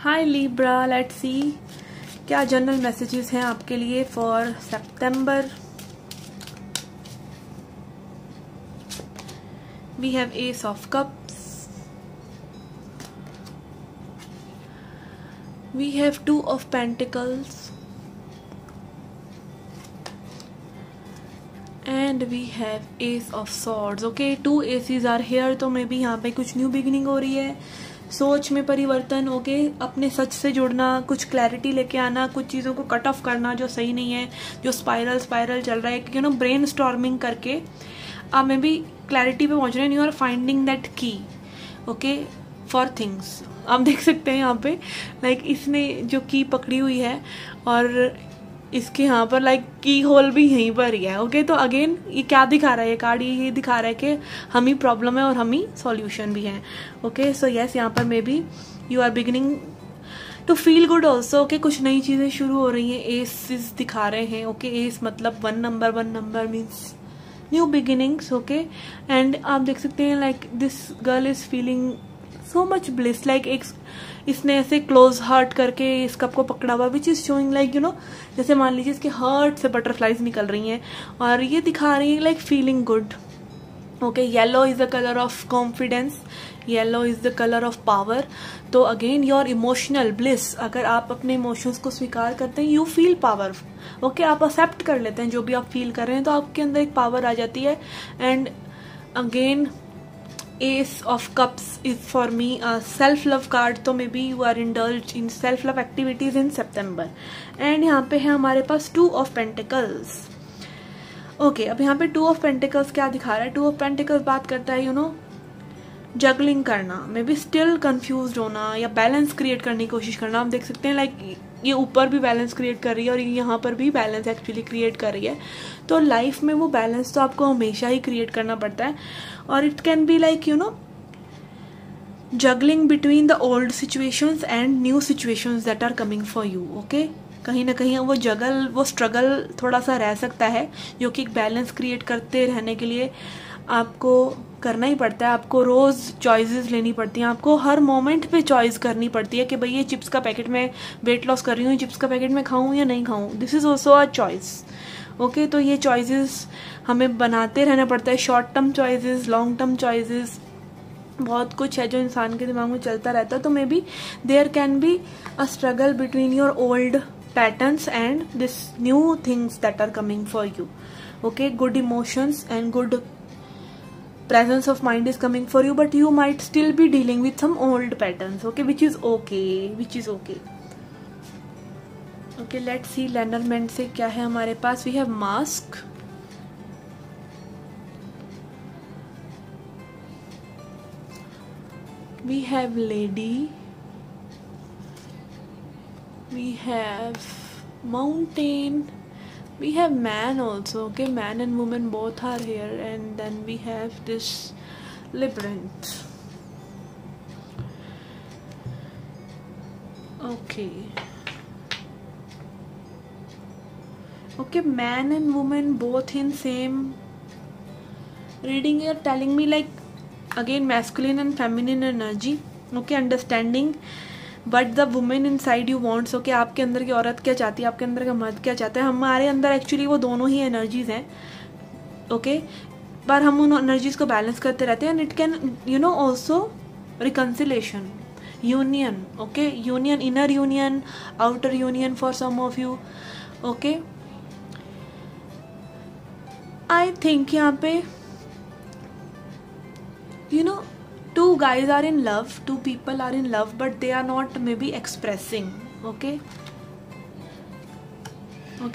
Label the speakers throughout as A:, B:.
A: Hi Libra, let's see क्या general messages हैं आपके लिए for September. We have ace of cups, we have two of pentacles and we have ace of swords. Okay, 2 aces are here. तो may be यहाँ पे कुछ new beginning हो रही है, सोच में परिवर्तन। ओके, अपने सच से जुड़ना, कुछ क्लैरिटी लेके आना, कुछ चीज़ों को कट ऑफ करना जो सही नहीं है, जो स्पाइरल चल रहा है। ब्रेन स्टॉर्मिंग करके आप मे बी क्लैरिटी पे पहुंच रहे हैं। यू आर फाइंडिंग दैट की ओके फॉर थिंग्स। आप देख सकते हैं यहाँ पे इसने जो की पकड़ी हुई है और इसके यहाँ पर की होल भी यहीं पर ही है। ओके, तो अगेन ये क्या दिखा रहा है, ये कार्ड ये दिखा रहा है कि हम ही प्रॉब्लम है और हम ही सॉल्यूशन भी हैं। ओके, सो यस, यहाँ पर maybe you are beginning to feel good also. Okay, कुछ नई चीज़ें शुरू हो रही हैं। एस दिखा रहे हैं। ओके, एस मतलब 1 number means new beginnings. Okay, and आप देख सकते हैं this girl is feeling so much bliss. इसने ऐसे क्लोज हार्ट करके इस कप को पकड़ा हुआ, विच इज शोइंग जैसे मान लीजिए इसके हार्ट से बटरफ्लाइज निकल रही हैं और ये दिखा रही है feeling good. Okay, yellow is the colour of confidence, yellow is the colour of power. तो अगेन योर इमोशनल ब्लिस, अगर आप अपने इमोशंस को स्वीकार करते हैं, यू फील पावर। ओके, आप एक्सेप्ट कर लेते हैं जो भी आप फील कर रहे हैं, तो आपके अंदर एक पावर आ जाती है। And again Ace of Cups is for me a self-love card, तो maybe you are indulged in self-love activities in September। And यहाँ पे है हमारे पास 2 of Pentacles। ओके, अब यहाँ पे 2 of Pentacles क्या दिखा रहा है? 2 of Pentacles बात करता है जगलिंग करना, मे बी स्टिल कंफ्यूज होना या बैलेंस क्रिएट करने की कोशिश करना। आप देख सकते हैं ये ऊपर भी बैलेंस क्रिएट कर रही है और यहाँ पर भी बैलेंस एक्चुअली क्रिएट कर रही है। तो लाइफ में वो बैलेंस तो आपको हमेशा ही क्रिएट करना पड़ता है। और it can be juggling between the old situations and new situations that are coming for you. Okay, कहीं ना कहीं वो स्ट्रगल थोड़ा सा रह सकता है, जो कि एक बैलेंस क्रिएट करते रहने के लिए आपको करना ही पड़ता है। आपको रोज चॉइसेस लेनी पड़ती हैं, आपको हर मोमेंट पे चॉइस करनी पड़ती है कि भाई ये चिप्स का पैकेट में वेट लॉस कर रही हूँ, चिप्स का पैकेट में खाऊं या नहीं खाऊं। This is also a choice. Okay, तो ये चॉइसेस हमें बनाते रहना पड़ता है। Short term choices, long term choices, बहुत कुछ है जो इंसान के दिमाग में चलता रहता है। तो maybe there can be a struggle between your old patterns and this new things that are coming for you. Okay, good emotions and good presence of mind is coming for you, but you might still be dealing with some old patterns. Okay, which is okay. Okay, let's see Lenormand से क्या है हमारे पास. We have mask, we have lady, we have mountain, we have man also. Okay, man and woman both are here, and then we have this labyrinth. Okay, man and woman both in same reading. You're telling me again masculine and feminine energy. Okay, understanding but the women in side you wants. Okay, आपके अंदर की औरत क्या चाहती है, आपके अंदर का मर्द क्या चाहता है. हमारे अंदर एक्चुअली वो दोनों ही एनर्जीज हैं. ओके, पर हम उन एनर्जीज को बैलेंस करते रहते हैं. And it can also reconciliation, union. Okay, union, inner union, outer union for some of you. Okay, I think यहाँ पे two guys are in love, two people are in love, but they are not maybe expressing. okay,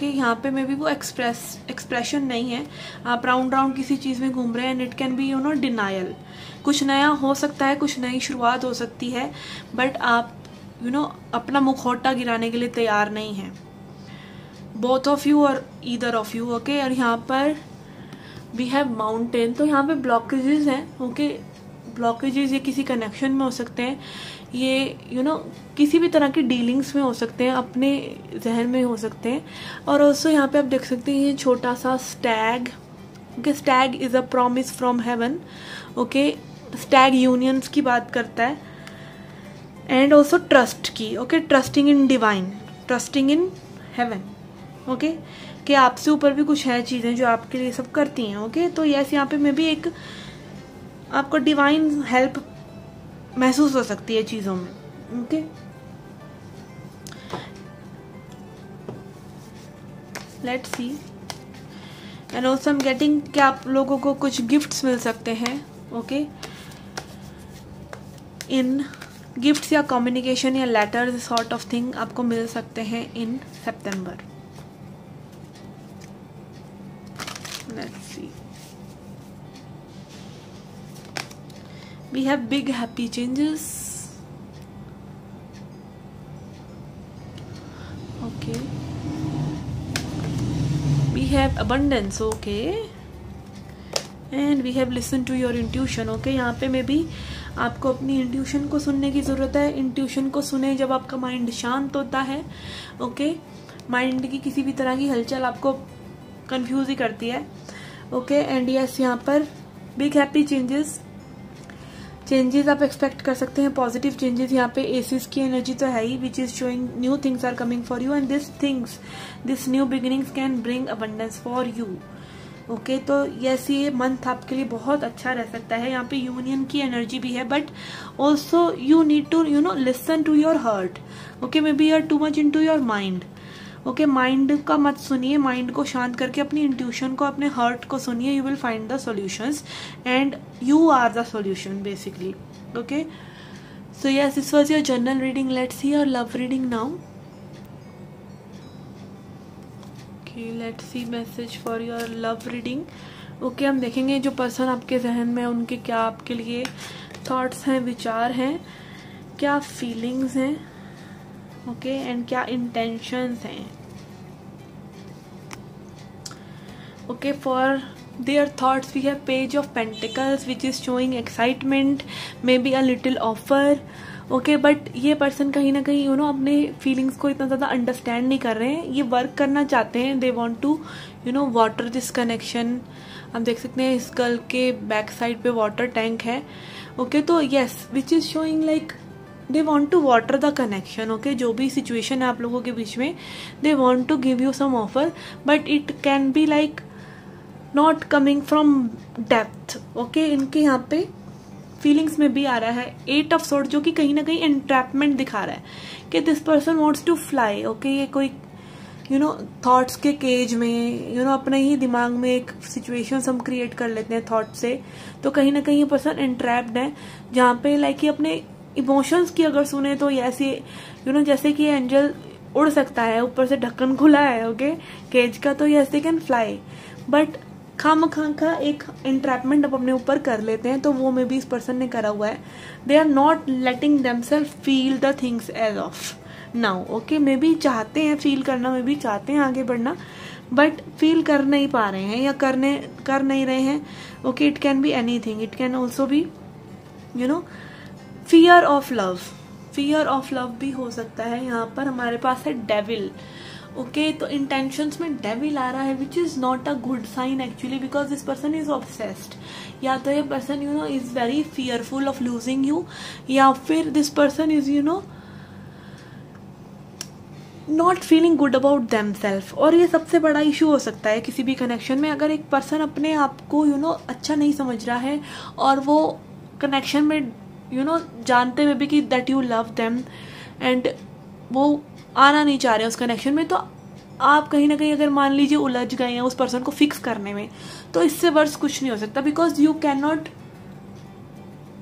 A: यहाँ पे may be वो expression नहीं है. आप round किसी चीज़ में घूम रहे हैं. And it can B denial. कुछ नया हो सकता है, कुछ नई शुरुआत हो सकती है, बट आप अपना मुखौटा गिराने के लिए तैयार नहीं हैं, बोथ ऑफ यू और ईदर ऑफ यू. ओके, और यहाँ पर वी हैव माउंटेन. तो यहाँ पे ब्लॉकेजेस हैं. ओके, ब्लॉकेजेस ये किसी कनेक्शन में हो सकते हैं, ये किसी भी तरह की डीलिंग्स में हो सकते हैं, अपने जहन में हो सकते हैं. और ऑल्सो यहाँ पे आप देख सकते हैं ये छोटा सा Stag. Okay, Stag is a promise from heaven. Okay, Stag unions की बात करता है. एंड ऑल्सो ट्रस्ट की, okay, trusting in divine, trusting in heaven, okay, कि आपसे ऊपर भी कुछ है चीजें जो आपके लिए सब करती हैं, ओके। तो यस, यहाँ पे मे भी एक आपको डिवाइन हेल्प महसूस हो सकती है चीजों में, okay. Let's see. And also I am getting कि आप लोगों को कुछ गिफ्ट्स मिल सकते हैं, ओके, इन गिफ्ट्स या कम्युनिकेशन या लेटर्स सॉर्ट ऑफ थिंग आपको मिल सकते हैं इन सितंबर। Let's see. We have big happy changes, okay. We have abundance, okay, and we have listen to your intuition, okay. यहाँ पे में भी आपको अपनी इंट्यूशन को सुनने की जरूरत है। इंट्यूशन को सुने जब आपका माइंड शांत होता है, ओके। माइंड की किसी भी तरह की हलचल आपको कंफ्यूज ही करती है, ओके। एंड यस, यहाँ पर बिग हैप्पी चेंजेस आप एक्सपेक्ट कर सकते हैं, पॉजिटिव चेंजेस। यहाँ पे एसिस की एनर्जी तो है ही, which is showing new things are coming for you and this new beginnings can bring abundance for you, okay. तो यस, ये मंथ आपके लिए बहुत अच्छा रह सकता है। यहाँ पे यूनियन की एनर्जी भी है, but also you need to listen to your heart, okay. Maybe you are too much into your mind, okay. Mind का मत सुनिए, माइंड को शांत करके अपनी इंट्यूशन को, अपने हार्ट को सुनिए। You will find the solutions and you are the solution basically, okay. So yes, this was your general reading. Let's see your love reading now. Let's see message for your love reading, okay. हम देखेंगे जो person आपके जहन में है उनके क्या आपके लिए थॉट्स हैं, विचार हैं, क्या फीलिंग्स हैं, ओके, एंड क्या इंटेंशंस हैं, okay. For their thoughts we have page of pentacles which is showing excitement, maybe a little offer, okay. But ये पर्सन कहीं ना कहीं अपने फीलिंग्स को इतना ज़्यादा अंडरस्टैंड नहीं कर रहे हैं। ये वर्क करना चाहते हैं, they want to water this connection. हम देख सकते हैं इस गर्ल के बैक साइड पे वाटर टैंक है, ओके। तो yes, which is showing like they want to water the connection, okay. जो भी सिचुएशन है आप लोगों के बीच में, they want to give you some offer, but it can be like not coming from depth, okay. इनके यहाँ पे फीलिंग्स में भी आ रहा है 8 ऑफ सोर्ड, जो कि कहीं ना कहीं एंट्रैपमेंट दिखा रहा है कि this person wants to fly, okay. ये कोई थॉट्स के केज में अपने ही दिमाग में एक सिचुएशन हम क्रिएट कर लेते हैं थॉट से। तो कहीं ना कहीं ये पर्सन एंट्रैप्ड है, जहाँ पे लाइक ये अपने इमोशंस की अगर सुने तो ऐसे जैसे कि एंजल उड़ सकता है, ऊपर से ढक्कन खुला है, ओके, केज का, तो yes they can fly, but खामखा एक एंट्रैपमेंट अब अपने ऊपर कर लेते हैं। तो वो में भी इस पर्सन ने करा हुआ है। They are not letting themselves feel the things as of now, okay. Maybe चाहते हैं फील करना, मे बी चाहते हैं आगे बढ़ना, बट फील कर नहीं पा रहे हैं या कर नहीं रहे हैं, okay. It can be anything, it can also be fear of love भी हो सकता है। यहाँ पर हमारे पास है डेविल, ओके। तो इंटेंशंस में डेविल आ रहा है, which is not a good sign actually, because this person is obsessed. या तो ये person is very fearful of losing you, या फिर this person is not feeling good about themselves. और ये सबसे बड़ा इशू हो सकता है किसी भी कनेक्शन में, अगर एक पर्सन अपने आप को अच्छा नहीं समझ रहा है और वो कनेक्शन में जानते हुए भी कि that you love them and वो आना नहीं चाह रहे उस कनेक्शन में, तो आप कहीं ना कहीं अगर मान लीजिए उलझ गए हैं उस पर्सन को फिक्स करने में, तो इससे वर्स कुछ नहीं हो सकता, because you can not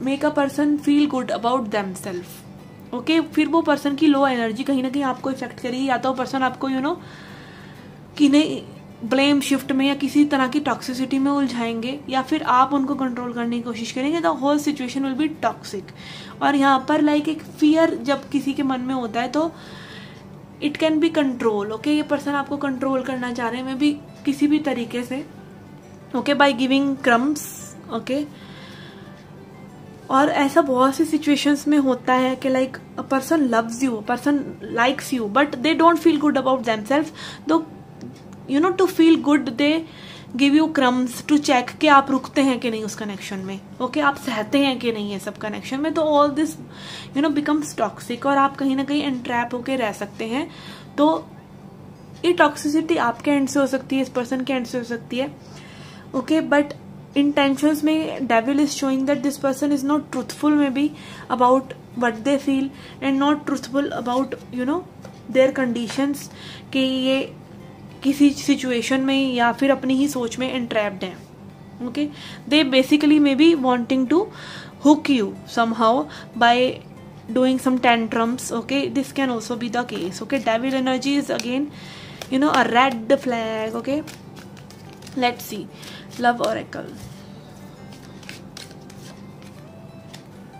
A: make a person feel good about themselves, okay. फिर वो पर्सन की लो एनर्जी कहीं ना कहीं आपको इफेक्ट करेगी, या तो पर्सन आपको कि नहीं ब्लेम शिफ्ट में या किसी तरह की टॉक्सिसिटी में उलझाएंगे, या फिर आप उनको कंट्रोल करने की कोशिश करेंगे। The whole situation will be toxic. और यहाँ पर लाइक एक फियर जब किसी के मन में होता है तो it can B control, okay. ये पर्सन आपको कंट्रोल करना चाह रहे हैं, मे बी किसी भी तरीके से, okay, by giving crumbs, okay. और ऐसा बहुत सी सिचुएशंस में होता है कि like a person loves you, person likes you, but they don't feel good about themselves. तो to feel good give you crumbs to check कि आप रुकते हैं कि नहीं उस कनेक्शन में, ओके आप सहते हैं कि नहीं है सब कनेक्शन में। तो ऑल दिस बिकम्स टॉक्सिक और आप कहीं ना कहीं एंट्रैप होके रह सकते हैं। तो ये टॉक्सिसिटी आपके एंड से हो सकती है, इस पर्सन के एंड से हो सकती है, ओके बट intentions में devil is showing that this person is not truthful maybe about what they feel and not truthful about their conditions कि ये किसी सिचुएशन में या फिर अपनी ही सोच में entrapped हैं, okay they basically maybe wanting to hook you somehow by doing some tantrums, okay this can also be the case, okay devil energy is again a red flag, okay let's see love oracle,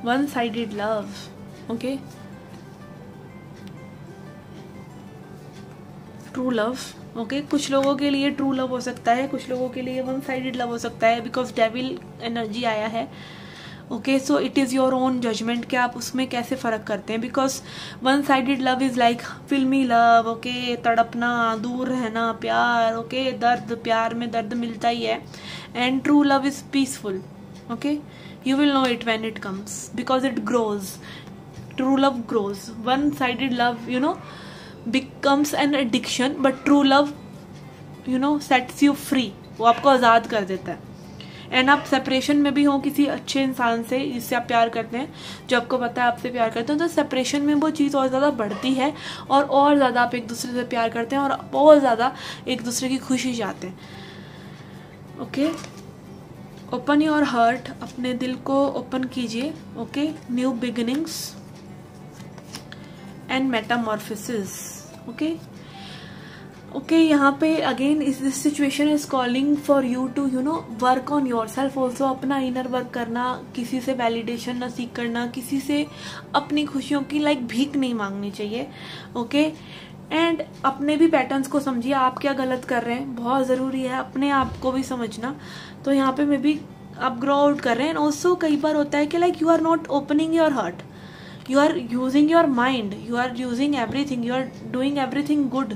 A: one-sided love, okay true love, okay कुछ लोगों के लिए true love हो सकता है, कुछ लोगों के लिए वन साइडेड लव हो सकता है, बिकॉज डेविल एनर्जी आया है, okay so it is your own judgement कि आप उसमें कैसे फ़र्क करते हैं। Because one sided love is like फिल्मी लव, ओके तड़पना, दूर रहना, प्यार, ओके दर्द, प्यार में दर्द मिलता ही है, and true love is peaceful, okay you will know it when it comes because it grows, true love grows, one sided love becomes an addiction but true love sets you free, वो आपको आज़ाद कर देता है। And आप separation में भी हो किसी अच्छे इंसान से जिससे आप प्यार करते हैं, जो आपको पता है आपसे प्यार करते हैं, तो सेपरेशन में वो चीज़ और ज़्यादा बढ़ती है और ज़्यादा आप एक दूसरे से प्यार करते हैं और बहुत ज़्यादा एक दूसरे की खुशी चाहते हैं, ओके ओपन योर हार्ट, अपने दिल को ओपन कीजिए, okay new beginnings and metamorphosis, okay यहाँ पे अगेन इस this situation is calling for you to work on yourself also, अपना इनर वर्क करना, किसी से वैलिडेशन ना सीख करना, किसी से अपनी खुशियों की भीख नहीं मांगनी चाहिए, ओके एंड अपने भी पैटर्न्स को समझिए, आप क्या गलत कर रहे हैं, बहुत ज़रूरी है अपने आप को भी समझना। तो यहाँ पे मे बी आप ग्रो आउट कर रहे हैं। ऑल्सो कई बार होता है कि you are not opening your heart, you are using your mind, you are using everything, you are doing everything good,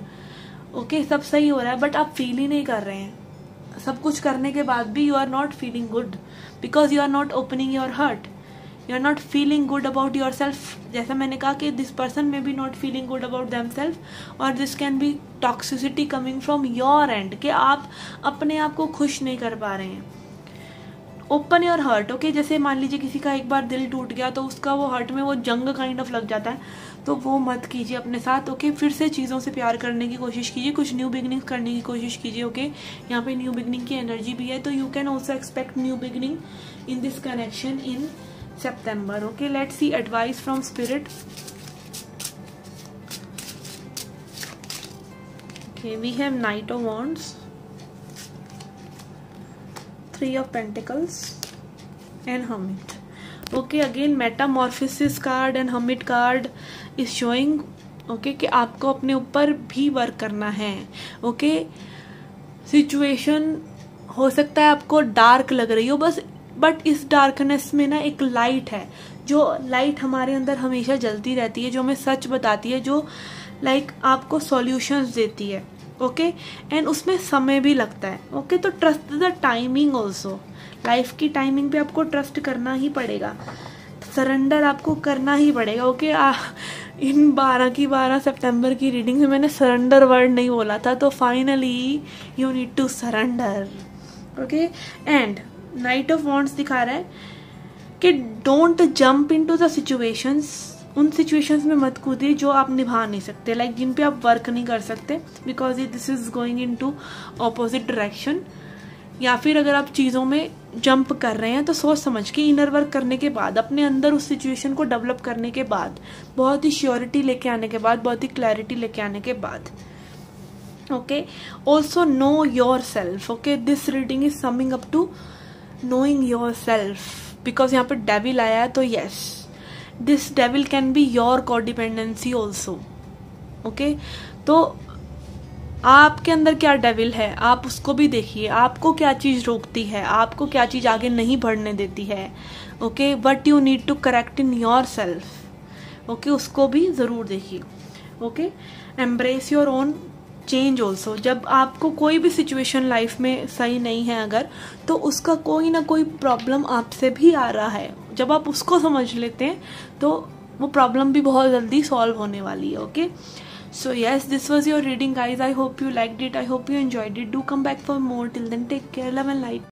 A: okay सब सही हो रहा है बट आप फील ही नहीं कर रहे हैं। सब कुछ करने के बाद भी you are not feeling good because you are not opening your heart, you are not feeling good about yourself. जैसा मैंने कहा कि दिस पर्सन में be not feeling good about themself और this can be toxicity coming from your and कि आप अपने आप को खुश नहीं कर पा रहे हैं। ओपन योर हार्ट, ओके जैसे मान लीजिए किसी का एक बार दिल टूट गया तो उसका वो हार्ट में वो जंग काइंड ऑफ लग जाता है, तो वो मत कीजिए अपने साथ, ओके फिर से चीज़ों से प्यार करने की कोशिश कीजिए, कुछ न्यू बिगनिंग करने की कोशिश कीजिए, ओके यहाँ पे न्यू बिगनिंग की एनर्जी भी है, तो you can also expect new beginning in this connection in September, okay let's see advice from spirit, okay we have Knight of Wands, Three of Pentacles and Hermit, okay again Metamorphosis card and Hermit card is showing, okay कि आपको अपने ऊपर भी work करना है, okay situation हो सकता है आपको डार्क लग रही हो बट इस डार्कनेस में ना एक लाइट है, जो लाइट हमारे अंदर हमेशा जलती रहती है, जो हमें सच बताती है, जो आपको सॉल्यूशंस देती है, ओके एंड उसमें समय भी लगता है, ओके तो trust the timing also, life की टाइमिंग पे आपको ट्रस्ट करना ही पड़ेगा, सरेंडर आपको करना ही पड़ेगा, ओके इन 12 की 12 सितंबर की रीडिंग में मैंने सरेंडर वर्ड नहीं बोला था, तो finally you need to surrender, okay and knight of wands दिखा रहा है कि don't jump into the situations, उन सिचुएशंस में मत कूदिए जो आप निभा नहीं सकते, जिन पे आप वर्क नहीं कर सकते, because this is going into opposite direction. या फिर अगर आप चीज़ों में जंप कर रहे हैं तो सोच समझ के इनर वर्क करने के बाद, अपने अंदर उस सिचुएशन को डेवलप करने के बाद, बहुत ही श्योरिटी लेके आने के बाद, बहुत ही क्लैरिटी लेके आने के बाद, okay also know yourself, okay this reading is summing up to knowing yourself, because यहाँ पे डेविल आया है, तो yes this devil can be your codependency also, okay तो आपके अंदर क्या डेविल है आप उसको भी देखिए, आपको क्या चीज़ रोकती है, आपको क्या चीज़ आगे नहीं बढ़ने देती है, okay what you need to correct in yourself, okay उसको भी ज़रूर देखिए, okay embrace your own change also. जब आपको कोई भी सिचुएशन लाइफ में सही नहीं है अगर, तो उसका कोई ना कोई प्रॉब्लम आपसे भी आ रहा है, जब आप उसको समझ लेते हैं तो वो प्रॉब्लम भी बहुत जल्दी सॉल्व होने वाली है। Okay, so yes, this was your reading guys. I hope you liked it, I hope you enjoyed it. Do come back for more. Till then, take care, love and light.